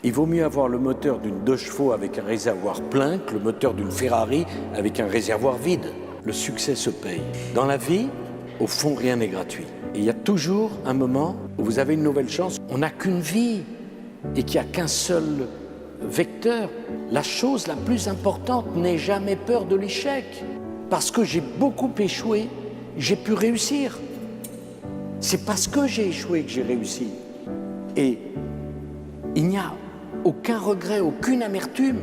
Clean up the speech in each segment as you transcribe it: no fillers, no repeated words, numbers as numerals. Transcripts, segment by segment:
Il vaut mieux avoir le moteur d'une 2 chevaux avec un réservoir plein que le moteur d'une Ferrari avec un réservoir vide. Le succès se paye. Dans la vie, au fond, rien n'est gratuit. Et il y a toujours un moment où vous avez une nouvelle chance. On n'a qu'une vie et qu'il n'y a qu'un seul vecteur. La chose la plus importante, n'aie jamais peur de l'échec. Parce que j'ai beaucoup échoué, j'ai pu réussir. C'est parce que j'ai échoué que j'ai réussi. Et il n'y a aucun regret, aucune amertume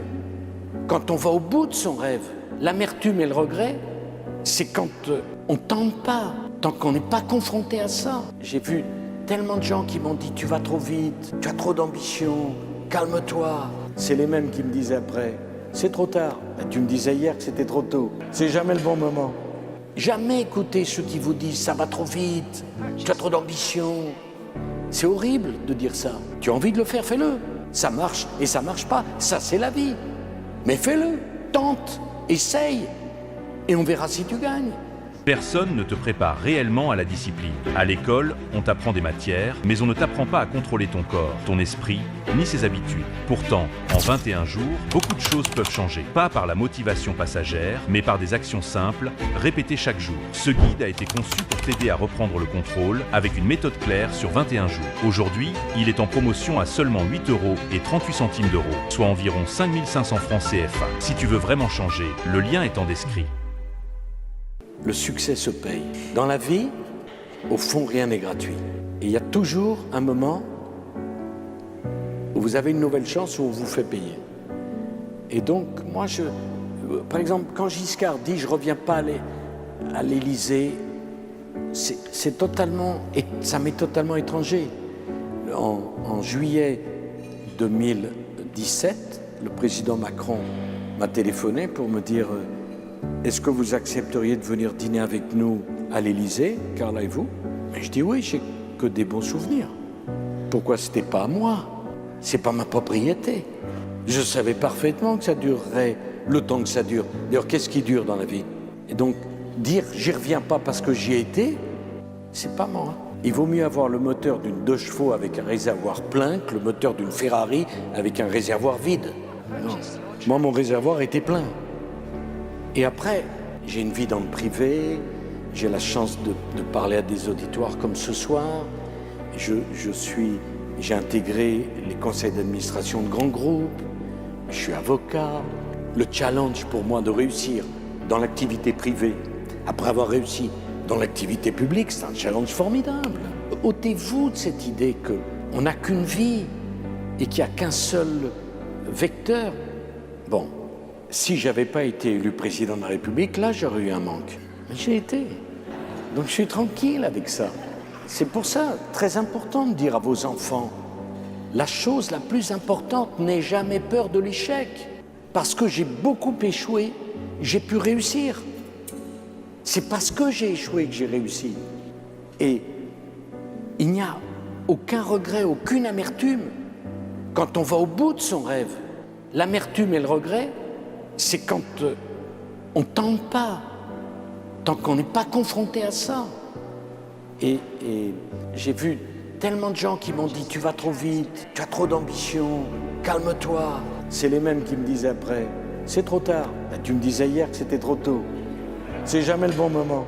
quand on va au bout de son rêve. L'amertume et le regret, c'est quand on ne tente pas, tant qu'on n'est pas confronté à ça. J'ai vu tellement de gens qui m'ont dit « tu vas trop vite, tu as trop d'ambition, calme-toi ». C'est les mêmes qui me disaient après « c'est trop tard, tu me disais hier que c'était trop tôt, c'est jamais le bon moment ». Jamais écouter ceux qui vous disent « ça va trop vite, tu as trop d'ambition ». C'est horrible de dire ça. Tu as envie de le faire, fais-le. Ça marche et ça marche pas, ça c'est la vie. Mais fais-le, tente, essaye, et on verra si tu gagnes. Personne ne te prépare réellement à la discipline. À l'école, on t'apprend des matières, mais on ne t'apprend pas à contrôler ton corps, ton esprit, ni ses habitudes. Pourtant, en 21 jours, beaucoup de choses peuvent changer. Pas par la motivation passagère, mais par des actions simples, répétées chaque jour. Ce guide a été conçu pour t'aider à reprendre le contrôle avec une méthode claire sur 21 jours. Aujourd'hui, il est en promotion à seulement 8,38 €, soit environ 5 500 francs CFA. Si tu veux vraiment changer, le lien est en description. Le succès se paye. Dans la vie, au fond, rien n'est gratuit. Et il y a toujours un moment où vous avez une nouvelle chance où on vous fait payer. Et donc, moi, par exemple, quand Giscard dit « je ne reviens pas à l'Élysée », c'est totalement, ça m'est totalement étranger. En juillet 2017, le président Macron m'a téléphoné pour me dire « est-ce que vous accepteriez de venir dîner avec nous à l'Élysée, Carla et vous ?» Mais je dis oui, j'ai que des bons souvenirs. Pourquoi c'était pas à moi? C'est pas ma propriété. Je savais parfaitement que ça durerait le temps que ça dure. D'ailleurs, qu'est-ce qui dure dans la vie? Et donc, dire j'y reviens pas parce que j'y ai été, c'est pas moi. Il vaut mieux avoir le moteur d'une 2 chevaux avec un réservoir plein que le moteur d'une Ferrari avec un réservoir vide. Non. Moi, mon réservoir était plein. Et après, j'ai une vie dans le privé, j'ai la chance de parler à des auditoires comme ce soir. J'ai intégré les conseils d'administration de grands groupes, je suis ôavocat. Le challenge pour moi de réussir dans l'activité privée, après avoir réussi dans l'activité publique, c'est un challenge formidable. Ôtez-vous de cette idée qu'on n'a qu'une vie et qu'il n'y a qu'un seul vecteur. Bon. Si je n'avais pas été élu président de la République, là, j'aurais eu un manque. Mais j'ai été. Donc, je suis tranquille avec ça. C'est pour ça, très important de dire à vos enfants, la chose la plus importante, n'aie jamais peur de l'échec. Parce que j'ai beaucoup échoué, j'ai pu réussir. C'est parce que j'ai échoué que j'ai réussi. Et il n'y a aucun regret, aucune amertume quand on va au bout de son rêve. L'amertume et le regret, c'est quand on ne tente pas, tant qu'on n'est pas confronté à ça. Et j'ai vu tellement de gens qui m'ont dit « tu vas trop vite, tu as trop d'ambition, calme-toi ». C'est les mêmes qui me disaient après « c'est trop tard, tu me disais hier que c'était trop tôt, c'est jamais le bon moment ».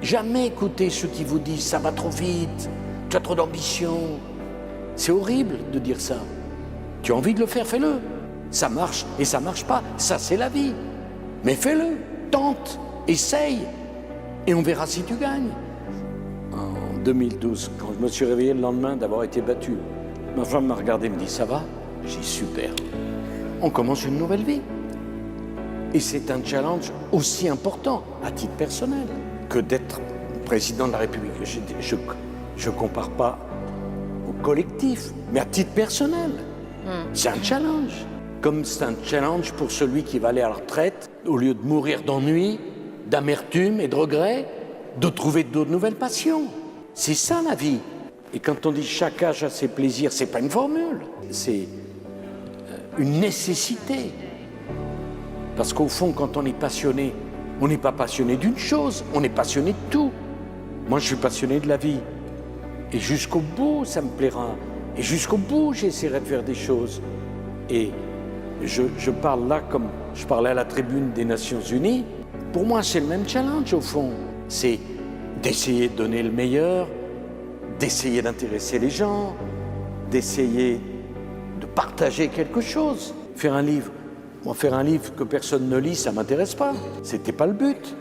Jamais écouter ceux qui vous disent « ça va trop vite, tu as trop d'ambition ». C'est horrible de dire ça. Tu as envie de le faire, fais-le. Ça marche et ça marche pas, ça c'est la vie. Mais fais-le, tente, essaye, et on verra si tu gagnes. En 2012, quand je me suis réveillé le lendemain d'avoir été battu, ma femme m'a regardé et me dit « ça va ?» J'ai dit « super, on commence une nouvelle vie ». Et c'est un challenge aussi important, à titre personnel, que d'être président de la République. Je ne compare pas au collectif, mais à titre personnel, c'est un challenge. Comme c'est un challenge pour celui qui va aller à la retraite, au lieu de mourir d'ennui, d'amertume et de regret, de trouver d'autres nouvelles passions. C'est ça la vie. Et quand on dit chaque âge a ses plaisirs, c'est pas une formule, c'est une nécessité. Parce qu'au fond, quand on est passionné, on n'est pas passionné d'une chose, on est passionné de tout. Moi, je suis passionné de la vie. Et jusqu'au bout, ça me plaira. Et jusqu'au bout, j'essaierai de faire des choses. Et je parle là comme je parlais à la tribune des Nations Unies. Pour moi, c'est le même challenge au fond. C'est d'essayer de donner le meilleur, d'essayer d'intéresser les gens, d'essayer de partager quelque chose. Faire un livre. Moi, faire un livre que personne ne lit, ça ne m'intéresse pas. C'était pas le but.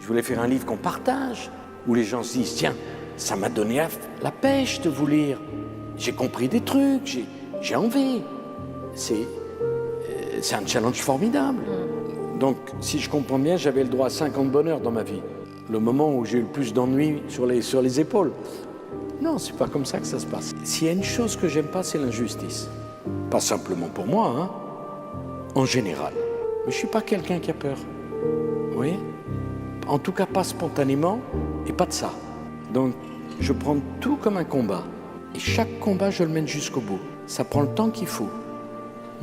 Je voulais faire un livre qu'on partage, où les gens se disent, tiens, ça m'a donné la pêche de vous lire. J'ai compris des trucs, j'ai envie. C'est un challenge formidable. Donc, si je comprends bien, j'avais le droit à 50 bonheurs dans ma vie. Le moment où j'ai eu le plus d'ennuis sur les épaules. Non, c'est pas comme ça que ça se passe. S'il y a une chose que j'aime pas, c'est l'injustice. Pas simplement pour moi, hein, en général. Mais je suis pas quelqu'un qui a peur. Vous voyez ? En tout cas, pas spontanément et pas de ça. Donc, je prends tout comme un combat. Et chaque combat, je le mène jusqu'au bout. Ça prend le temps qu'il faut.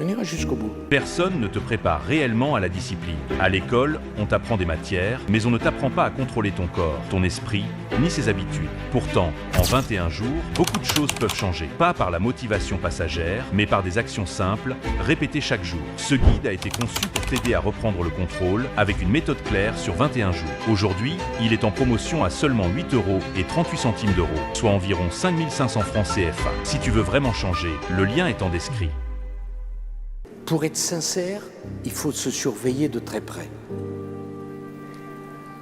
On ira jusqu'au bout. Personne ne te prépare réellement à la discipline. À l'école, on t'apprend des matières, mais on ne t'apprend pas à contrôler ton corps, ton esprit, ni ses habitudes. Pourtant, en 21 jours, beaucoup de choses peuvent changer. Pas par la motivation passagère, mais par des actions simples, répétées chaque jour. Ce guide a été conçu pour t'aider à reprendre le contrôle avec une méthode claire sur 21 jours. Aujourd'hui, il est en promotion à seulement 8 € et 38 centimes d'euros, soit environ 5500 francs CFA. Si tu veux vraiment changer, le lien est en description. Pour être sincère, il faut se surveiller de très près.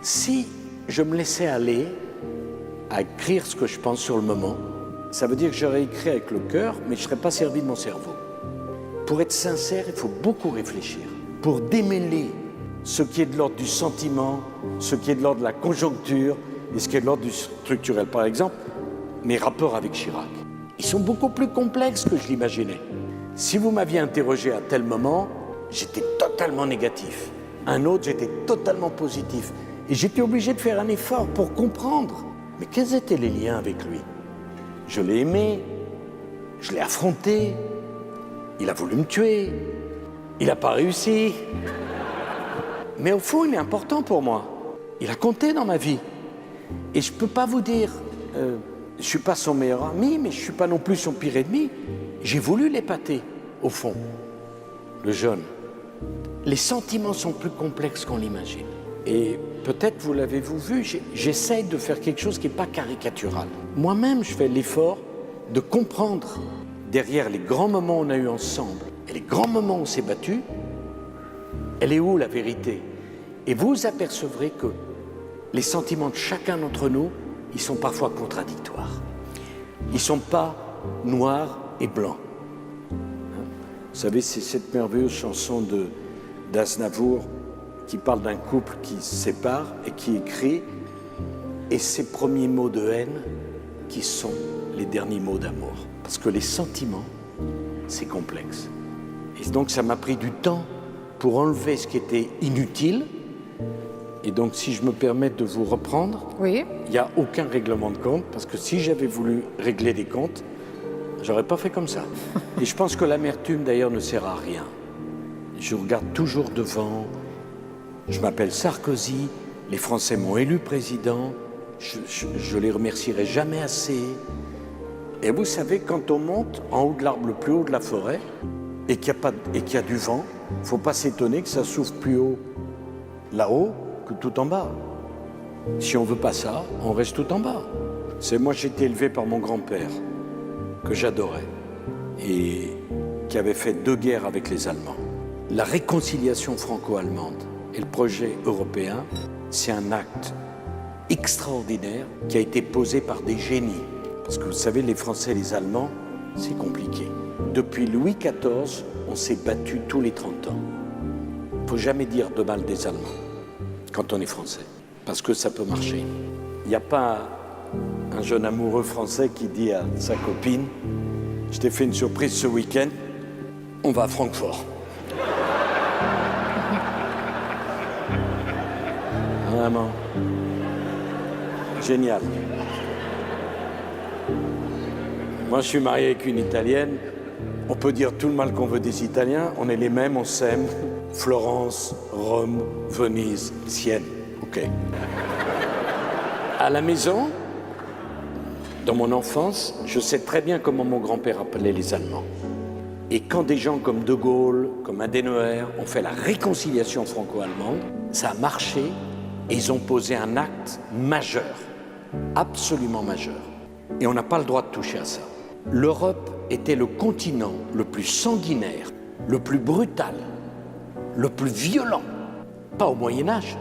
Si je me laissais aller à écrire ce que je pense sur le moment, ça veut dire que j'aurais écrit avec le cœur, mais je ne serais pas servi de mon cerveau. Pour être sincère, il faut beaucoup réfléchir. Pour démêler ce qui est de l'ordre du sentiment, ce qui est de l'ordre de la conjoncture et ce qui est de l'ordre du structurel. Par exemple, mes rapports avec Chirac. Ils sont beaucoup plus complexes que je l'imaginais. Si vous m'aviez interrogé à tel moment, j'étais totalement négatif. Un autre, j'étais totalement positif. Et j'étais obligé de faire un effort pour comprendre. Mais quels étaient les liens avec lui ? Je l'ai aimé, je l'ai affronté, il a voulu me tuer, il n'a pas réussi. Mais au fond, il est important pour moi. Il a compté dans ma vie. Et je ne peux pas vous dire, je ne suis pas son meilleur ami, mais je ne suis pas non plus son pire ennemi. J'ai voulu l'épater, au fond, le jeune. Les sentiments sont plus complexes qu'on l'imagine. Et peut-être, vous l'avez-vous vu, j'essaye de faire quelque chose qui n'est pas caricatural. Moi-même, je fais l'effort de comprendre, derrière les grands moments qu'on a eus ensemble, et les grands moments où on s'est battu, elle est où la vérité ? Et vous apercevrez que les sentiments de chacun d'entre nous, ils sont parfois contradictoires. Ils ne sont pas noirs et blanc. Vous savez, c'est cette merveilleuse chanson d'Aznavour qui parle d'un couple qui se sépare et qui écrit « Et ces premiers mots de haine qui sont les derniers mots d'amour ». Parce que les sentiments, c'est complexe. Et donc ça m'a pris du temps pour enlever ce qui était inutile. Et donc si je me permets de vous reprendre, oui. Il n'y a aucun règlement de compte, parce que si j'avais voulu régler des comptes, j'aurais pas fait comme ça. Et je pense que l'amertume, d'ailleurs, ne sert à rien. Je regarde toujours devant. Je m'appelle Sarkozy. Les Français m'ont élu président. Je les remercierai jamais assez. Et vous savez, quand on monte en haut de l'arbre le plus haut de la forêt, et qu'il y a du vent, il ne faut pas s'étonner que ça souffle plus haut là-haut que tout en bas. Si on ne veut pas ça, on reste tout en bas. Moi, j'ai été élevé par mon grand-père, que j'adorais, et qui avait fait 2 guerres avec les Allemands. La réconciliation franco-allemande et le projet européen, c'est un acte extraordinaire qui a été posé par des génies. Parce que vous savez, les Français et les Allemands, c'est compliqué. Depuis Louis XIV, on s'est battu tous les 30 ans. Il ne faut jamais dire de mal des Allemands quand on est Français, parce que ça peut marcher. Il n'y a pas un jeune amoureux français qui dit à sa copine « Je t'ai fait une surprise ce week-end, on va à Francfort. » Vraiment. Génial. Moi, je suis marié avec une Italienne. On peut dire tout le mal qu'on veut des Italiens. On est les mêmes, on s'aime. Florence, Rome, Venise, Sienne. OK. À la maison, Dans mon enfance, je sais très bien comment mon grand-père appelait les Allemands. Et quand des gens comme De Gaulle, comme Adenauer ont fait la réconciliation franco-allemande, ça a marché et ils ont posé un acte majeur, absolument majeur. Et on n'a pas le droit de toucher à ça. L'Europe était le continent le plus sanguinaire, le plus brutal, le plus violent, pas au Moyen-Âge,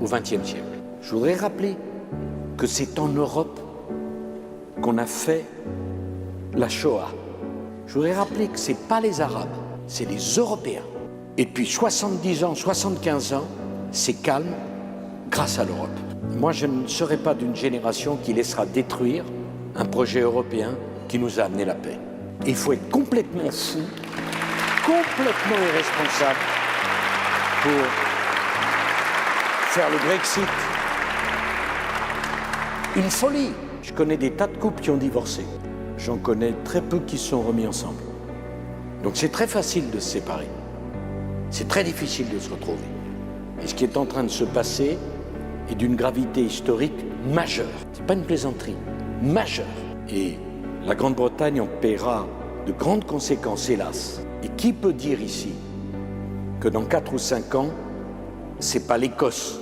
au XXe siècle. Je voudrais rappeler que c'est en Europe qu'on a fait la Shoah. Je voudrais rappeler que ce n'est pas les Arabes, c'est les Européens. Et depuis 70 ans, 75 ans, c'est calme grâce à l'Europe. Moi, je ne serai pas d'une génération qui laissera détruire un projet européen qui nous a amené la paix. Et il faut être complètement fou, complètement irresponsable pour faire le Brexit. Une folie. Je connais des tas de couples qui ont divorcé. J'en connais très peu qui se sont remis ensemble. Donc c'est très facile de se séparer. C'est très difficile de se retrouver. Et ce qui est en train de se passer est d'une gravité historique majeure. C'est pas une plaisanterie, majeure. Et la Grande-Bretagne en paiera de grandes conséquences, hélas. Et qui peut dire ici que dans 4 ou 5 ans, c'est pas l'Écosse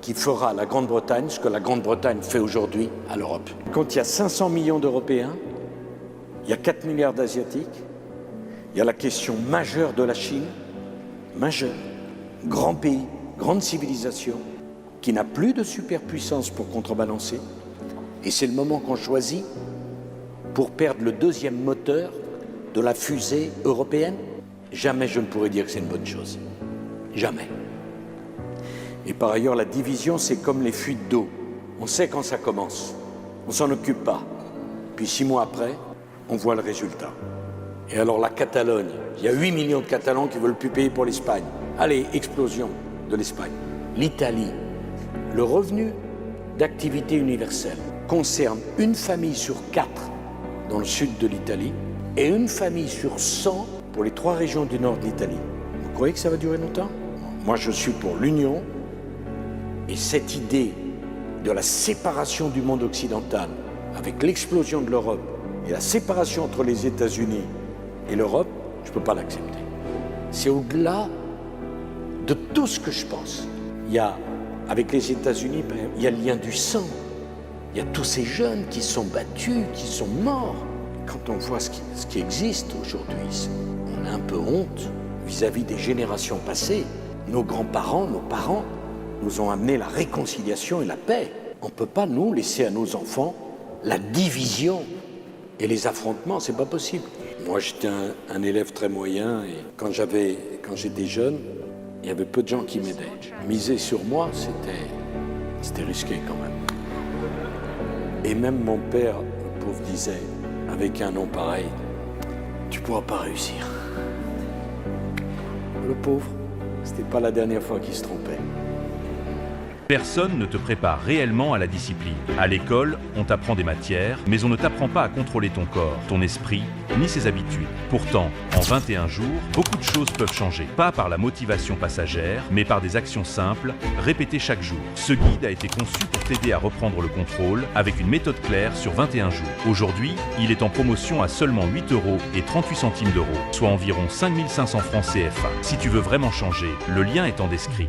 qui fera à la Grande-Bretagne ce que la Grande-Bretagne fait aujourd'hui à l'Europe. Quand il y a 500 millions d'Européens, il y a 4 milliards d'Asiatiques, il y a la question majeure de la Chine, majeure, grand pays, grande civilisation, qui n'a plus de superpuissance pour contrebalancer. Et c'est le moment qu'on choisit pour perdre le deuxième moteur de la fusée européenne. Jamais je ne pourrais dire que c'est une bonne chose. Jamais. Et par ailleurs, la division, c'est comme les fuites d'eau. On sait quand ça commence. On s'en occupe pas. Puis 6 mois après, on voit le résultat. Et alors la Catalogne, il y a 8 millions de Catalans qui ne veulent plus payer pour l'Espagne. Allez, explosion de l'Espagne. L'Italie, le revenu d'activité universelle concerne une famille sur 4 dans le sud de l'Italie et une famille sur 100 pour les 3 régions du nord de l'Italie. Vous croyez que ça va durer longtemps? Moi, je suis pour l'union. Et cette idée de la séparation du monde occidental avec l'explosion de l'Europe et la séparation entre les États-Unis et l'Europe, je ne peux pas l'accepter. C'est au-delà de tout ce que je pense. Il y a, avec les États-Unis, il y a le lien du sang. Il y a tous ces jeunes qui sont battus, qui sont morts. Quand on voit ce qui existe aujourd'hui, on a un peu honte vis-à-vis des générations passées. Nos grands-parents, nos parents, nous ont amené la réconciliation et la paix. On ne peut pas, nous, laisser à nos enfants la division et les affrontements, c'est pas possible. Moi, j'étais un élève très moyen et quand j'étais jeune, il y avait peu de gens qui m'aidaient. Miser sur moi, c'était risqué quand même. Et même mon père, le pauvre, disait, avec un nom pareil, tu ne pourras pas réussir. Le pauvre, c'était pas la dernière fois qu'il se trompait. Personne ne te prépare réellement à la discipline. À l'école, on t'apprend des matières, mais on ne t'apprend pas à contrôler ton corps, ton esprit, ni ses habitudes. Pourtant, en 21 jours, beaucoup de choses peuvent changer. Pas par la motivation passagère, mais par des actions simples, répétées chaque jour. Ce guide a été conçu pour t'aider à reprendre le contrôle avec une méthode claire sur 21 jours. Aujourd'hui, il est en promotion à seulement 8,38 €, soit environ 5 500 francs CFA. Si tu veux vraiment changer, le lien est en descrit.